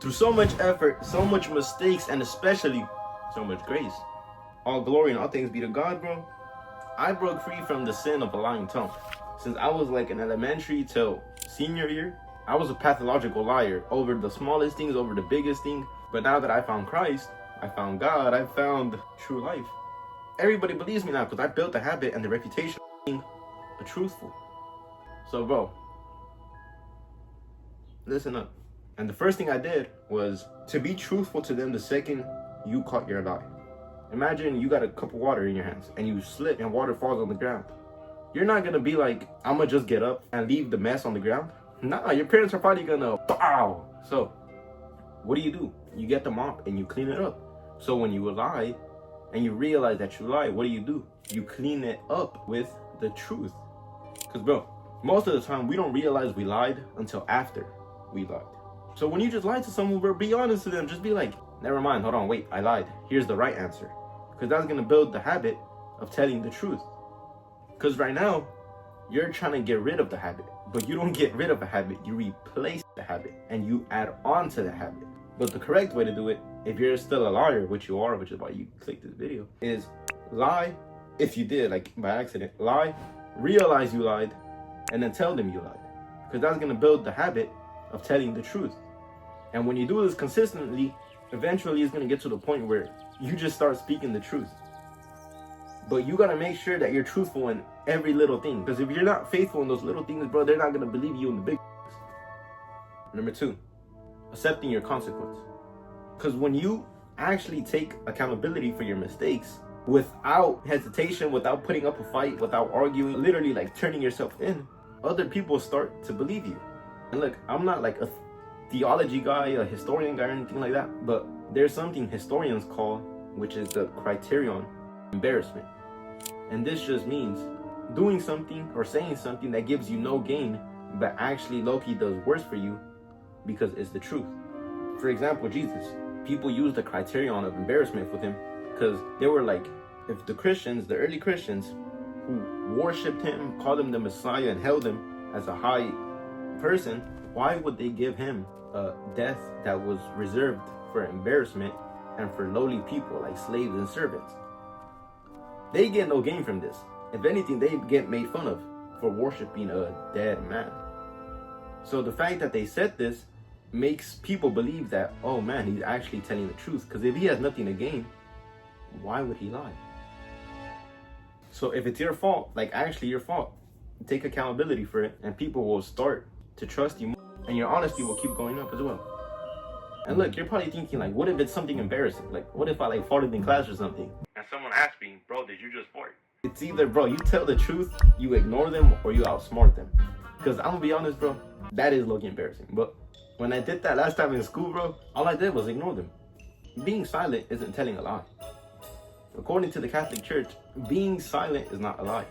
Through so much effort, so much mistakes, and especially so much grace, all glory and all things be to God, bro. I broke free from the sin of a lying tongue. Since I was like in elementary till senior year, I was a pathological liar over the smallest things, over the biggest thing. But now that I found Christ, I found God, I found true life. Everybody believes me now because I built the habit and the reputation of being a truthful. So, bro, listen up. And the first thing I did was to be truthful to them the second you caught your lie. Imagine you got a cup of water in your hands and you slip and water falls on the ground. You're not gonna be like, I'm gonna just get up and leave the mess on the ground. Nah, your parents are probably gonna bow. So what do? You get the mop and you clean it up. So when you lie and you realize that you lied, what do? You clean it up with the truth. Because, bro, most of the time we don't realize we lied until after we lied. So when you just lie to someone, bro, be honest to them. Just be like, never mind, hold on, wait, I lied. Here's the right answer. Because that's going to build the habit of telling the truth. Because right now, you're trying to get rid of the habit. But you don't get rid of a habit, you replace the habit. And you add on to the habit. But the correct way to do it, if you're still a liar, which you are, which is why you clicked this video, is lie, if you did, like by accident, lie, realize you lied, and then tell them you lied. Because that's going to build the habit of telling the truth. And when you do this consistently, eventually it's going to get to the point where you just start speaking the truth. But you got to make sure that you're truthful in every little thing. Because if you're not faithful in those little things, bro, they're not going to believe you in the big things. Number 2, accepting your consequence. Because when you actually take accountability for your mistakes without hesitation, without putting up a fight, without arguing, literally like turning yourself in, other people start to believe you. And look, I'm not like a theology guy, a historian guy or anything like that, but there's something historians call, which is the criterion embarrassment. And this just means doing something or saying something that gives you no gain, but actually low-key does worse for you because it's the truth. For example, Jesus, people use the criterion of embarrassment with him because they were like, if the Christians, the early Christians who worshipped him, called him the Messiah and held him as a high person, why would they give him a death that was reserved for embarrassment and for lowly people like slaves and servants? They get no gain from this. If anything, they get made fun of for worshiping a dead man. So the fact that they said this makes people believe that, oh man, he's actually telling the truth. Because if he has nothing to gain, why would he lie? So if it's your fault, like actually your fault, take accountability for it and people will start to trust you more, and your honesty will keep going up as well. And look, you're probably thinking like, what if it's something embarrassing? Like, what if I like farted in class or something? And someone asks me, bro, did you just fart? It's either, bro, you tell the truth, you ignore them, or you outsmart them. Because I'm gonna be honest, bro, that is looking embarrassing. But when I did that last time in school, bro, all I did was ignore them. Being silent isn't telling a lie. According to the Catholic Church, being silent is not a lie.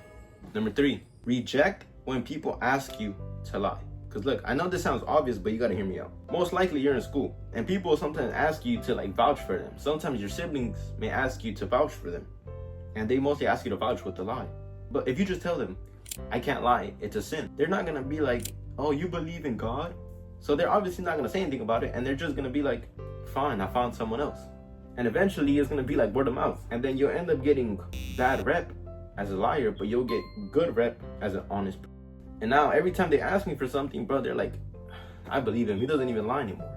Number 3, reject when people ask you to lie. Because look, I know this sounds obvious, but you gotta hear me out. Most likely you're in school and people sometimes ask you to like vouch for them. Sometimes your siblings may ask you to vouch for them. And they mostly ask you to vouch with the lie. But if you just tell them, I can't lie, it's a sin, they're not gonna be like, oh, you believe in God? So they're obviously not gonna say anything about it, and they're just gonna be like, fine, I found someone else. And eventually it's gonna be like word of mouth. And then you'll end up getting bad rep as a liar, but you'll get good rep as an honest person. And now every time they ask me for something, bro, they're like, I believe him, he doesn't even lie anymore.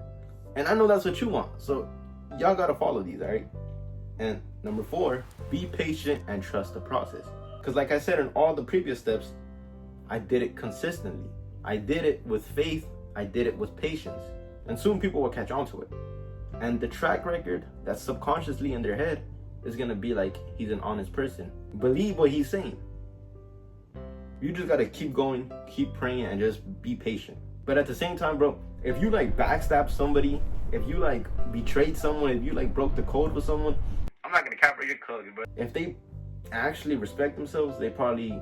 And I know that's what you want, so y'all gotta follow these, all right? And number 4, be patient and trust the process. Because like I said in all the previous steps, I did it consistently. I did it with faith, I did it with patience. And soon people will catch on to it. And the track record that's subconsciously in their head is gonna be like, he's an honest person. Believe what he's saying. You just gotta keep going, keep praying, and just be patient. But at the same time, bro, if you like backstab somebody, if you like betrayed someone, if you like broke the code with someone, I'm not gonna cap your code, but if they actually respect themselves, they probably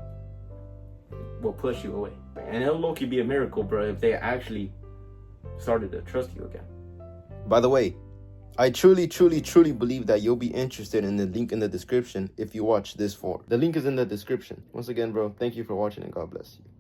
will push you away. And it'll low-key be a miracle, bro, if they actually started to trust you again. By the way, I truly believe that you'll be interested in the link in the description if you watch this far. The link is in the description. Once again, bro, thank you for watching and God bless you.